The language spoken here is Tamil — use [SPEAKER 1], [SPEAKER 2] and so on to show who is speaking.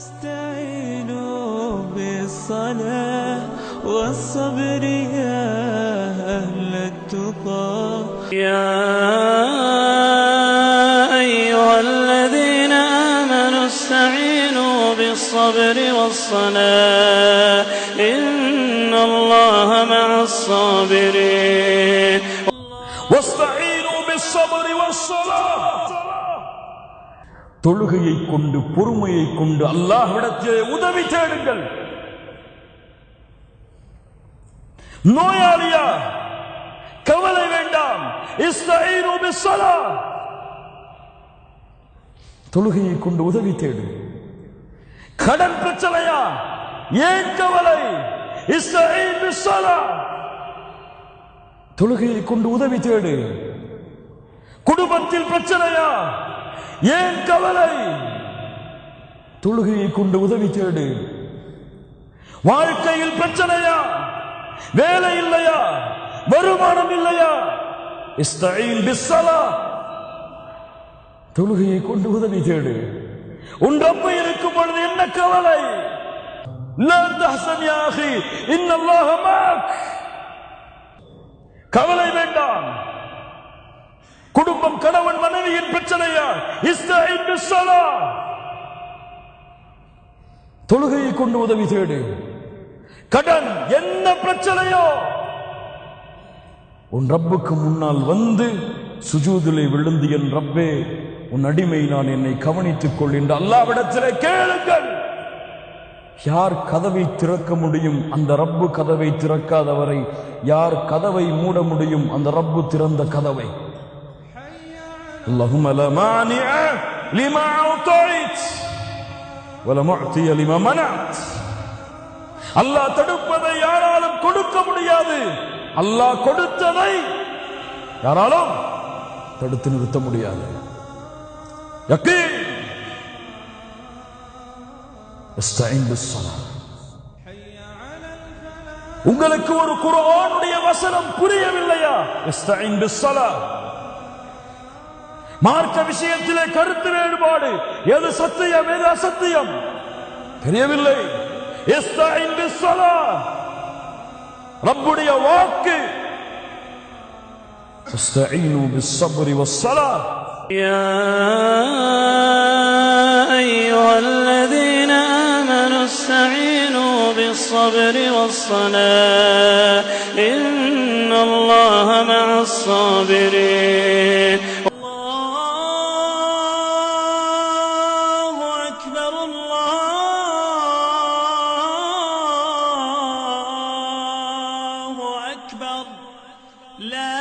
[SPEAKER 1] استعينوا بالصلاة والصبر يا أهل التقى يا أيها الذين آمنوا استعينوا بالصبر والصلاة إن الله مع الصابرين
[SPEAKER 2] واستعينوا بالصبر والصلاة தொழுகையை கொண்டு பொறுமையை கொண்டு அல்லாஹ்விடத்திலே உதவி தேடுங்கள். நோயாளியா கவலை வேண்டாம். இஸ்தஈனு பிஸ்ஸலா, தொழுகையை கொண்டு உதவி தேடு. கடன் பிரச்சனையா ஏன் கவலை? இஸ்தஈன் பிஸ்ஸலா, தொழுகையை கொண்டு உதவி தேடு. குடும்பத்தில் பிரச்சனையா ஏன் கவலை? தொழுகையை கொண்டு உதவி தேடு. வாழ்க்கையில் பிரச்சனையா, வேலை இல்லையா, வருமானம் இல்லையா, இஸ்தஈன் பிஸ்ஸலா, தொழுகையை கொண்டு உதவி தேடு. உன் ரப்பு இருக்கும் பொழுது என்ன கவலை? லா தஹ்சன் யா அஹி இன்னல்லாஹ மஅக், கவலை வேண்டாம். குடும்பம், கணவன் மனைவியின் பிரச்சனையா, இஸ்தஈன் பிஸ்ஸலா, தொழுகையை கொண்டு உதவி தேடு. கடன் என்ன பிரச்சனையோ உன் ரப்புக்கு முன்னால் வந்து சுஜூதிலே விழுந்து, என் ரப்பே உன் அடிமை நான், என்னை கவனித்துக் கொள் என்று அல்லாஹ்விடத்திலே கேளுங்கள். யார் கதவை திறக்க முடியும்? அந்த ரப்பு கதவை திறக்காதவரை யார் கதவை மூட முடியும்? அந்த ரப்பு திறந்த கதவை. اللهم لا مانع لما أعطيت ولا معطي لما منعت. அல்லாஹ் தடுப்பதை யாராலும் கொடுக்க முடியாது. அல்லாஹ் கொடுத்ததை யாராலும் தடுத்து நிறுத்த முடியாது. யகீன். இஸ்தஈன் பிஸ்ஸலா. உங்களுக்கு ஒரு குர்ஆனுடைய வசனம் புரியவில்லையா? இஸ்தஈன் பிஸ்ஸலா. மார்க்க விஷயத்திலே கருத்து வேறுபாடு, எது சத்தியம் எது அசத்தியம் தெரியவில்லை. இஸ்தஈன் பிஸ்ஸலா, ரப்புடைய வாக்கு. இஸ்தஈனு பிஸ்ஸப்ரி வஸ்ஸலா.
[SPEAKER 1] يا أيها الذين آمنوا استعينوا بالصبر والصلاة إن الله مع الصابرين. الله أكبر الله أكبر لا